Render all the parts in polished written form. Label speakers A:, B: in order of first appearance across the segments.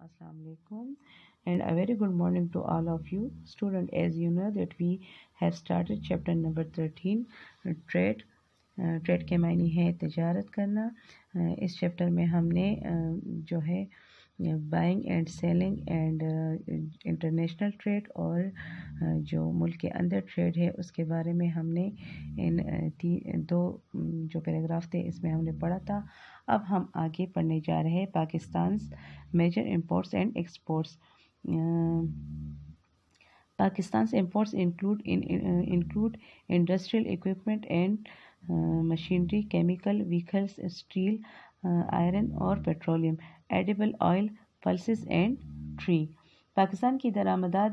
A: Assalamu alaikum and a very good morning to all of you. Student, as you know that we have started chapter number 13 trade. Trade के मायने है तजारत करना। इस chapter में हमने जो है buying and selling and international trade और जो मुल्क के अंदर ट्रेड है उसके बारे में हमने इन दो जो पैराग्राफ थे इसमें हमने पढ़ा था। अब हम आगे पढ़ने जा रहे हैं Pakistan major imports and exports. Pakistan's imports include industrial equipment and machinery, chemical, vehicles, steel, iron और petroleum, edible oil, pulses and tree. Pakistan की दरामदात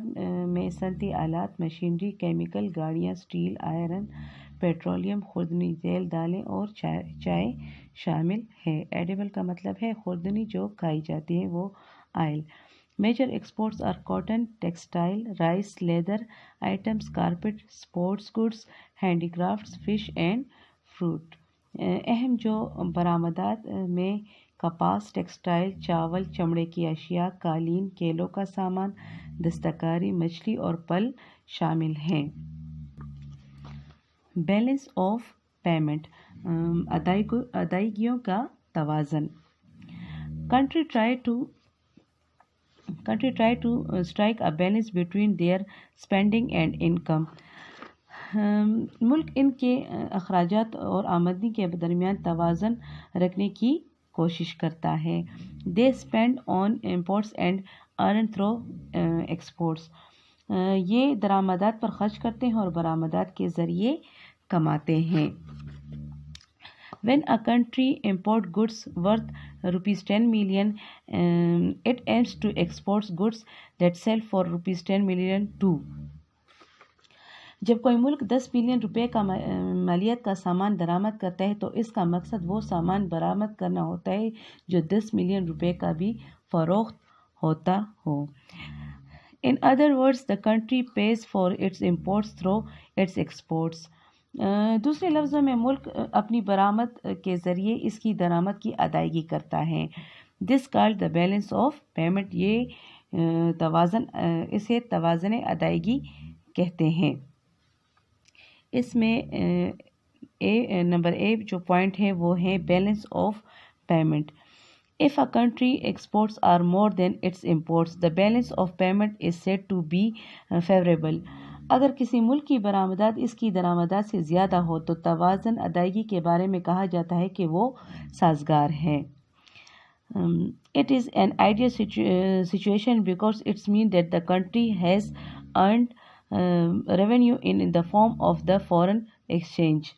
A: में सनती आलात, मशीनरी, केमिकल, गाड़ियाँ, स्टील, आयरन, पेट्रोलियम, खुर्दनी तेल, दालें और चाय शामिल है। एडिबल का मतलब है खुर्दनी जो खाई जाती है, वो oil. Major exports are cotton, textile, rice, leather items, carpet, sports goods, handicrafts, fish and fruit. अहम जो बरामदात में कपास, टेक्सटाइल, चावल, चमड़े की अशिया, कालीन, केलों का सामान, दस्तकारी, मछली और फल शामिल हैं। बैलेंस ऑफ पेमेंट, अदायगियों का तवाज़न। Country try to strike a balance between their spending and income. मुल्क इनके अखराजात और आमदनी के दरमियान तवाज़न रखने की कोशिश करता है। They spend on imports and earn through exports. ये दरामदात पर खर्च करते हैं और बरामदात के ज़रिए कमाते हैं। When a country import goods worth rupees 10 million, it aims to export goods that sell for rupees 10 million too. जब कोई मुल्क 10 बिलियन रुपए का मालियत का सामान दरामद करता है तो इसका मकसद वो सामान बरामद करना होता है जो 10 मिलियन रुपए का भी फरोख्त होता हो। In other words, the country pays for its imports through its exports. दूसरे लफ्ज़ों में मुल्क अपनी बरामद के ज़रिए इसकी दरामद की अदायगी करता है। This called the balance of payment, ये तवाज़न, इसे तवाज़न अदायगी कहते हैं। इसमें नंबर ए जो पॉइंट है वो है balance of payment. If a country exports are more than its imports, the balance of payment is said to be favorable. अगर किसी मुल्क की बरामदात इसकी दरामदात से ज़्यादा हो तो तवाज़न अदायगी के बारे में कहा जाता है कि वो साजगार है। It is an ideal situation because it means that the country has earned revenue in the form of the foreign exchange.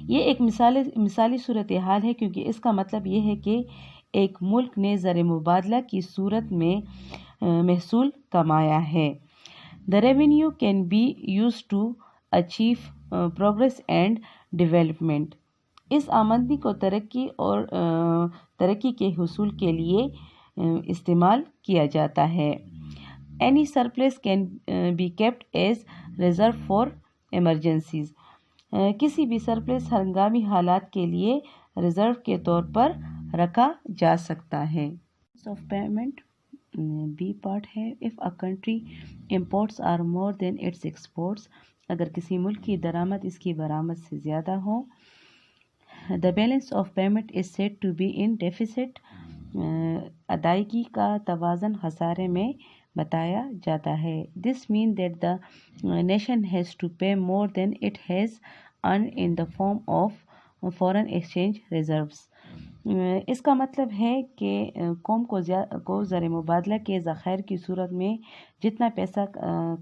A: ये एक मिसाली सूरत हाल है क्योंकि इसका मतलब ये है कि एक मुल्क ने ज़र मुबादला की सूरत में महसूल कमाया है। The revenue can be used to achieve progress and development. इस आमदनी को तरक्की के हुसूल के लिए इस्तेमाल किया जाता है। Any surplus can be kept as reserve for emergencies. किसी भी सरप्लस हंगामी हालात के लिए रिजर्व के तौर पर रखा जा सकता है। ऑफ पेमेंट बी पार्ट है। If a country imports are more than its exports, अगर किसी मुल्क की दरामद इसकी बरामद से ज़्यादा हो, the balance of payment is said to be in deficit, अदायगी का तवाज़न खसारे में बताया जाता है। This mean that the nation has to pay more than it has earn in the form of foreign exchange reserves. इसका मतलब है कि कौम को ज़र मुबादला के ज़ख़ायर की सूरत में जितना पैसा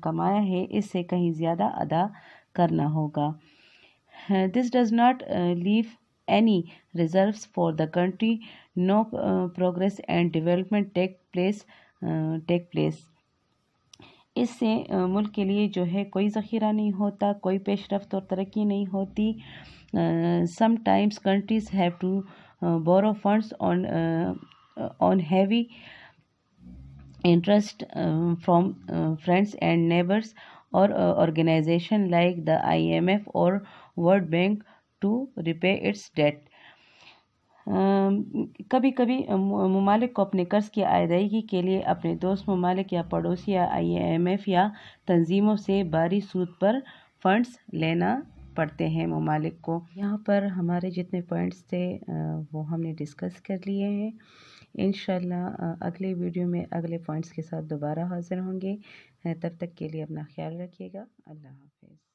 A: कमाया है इससे कहीं ज़्यादा अदा करना होगा। This does not leave any reserves for the country, no progress and development take place. इससे मुल्क के लिए जो है कोई ज़ख़ीरा नहीं होता, कोई पेशरफ्त और तरक्की नहीं होती। Sometimes countries have to borrow funds on heavy interest from friends and neighbors or organization like the IMF or World Bank to repay its debt. کبھی کبھی ممالک کو اپنے قرض کی ادائیگی کے لیے اپنے دوست ممالک یا پڑوسی یا IMF یا تنظیموں سے باری سود پر فنڈز لینا پڑتے ہیں ممالک کو۔ یہاں پر ہمارے جتنے پوائنٹس تھے وہ ہم نے ڈسکس کر لیے ہیں۔ انشاءاللہ اگلے ویڈیو میں اگلے پوائنٹس کے ساتھ دوبارہ حاضر ہوں گے۔ تب تک کے لیے اپنا خیال رکھیے گا۔ اللہ حافظ۔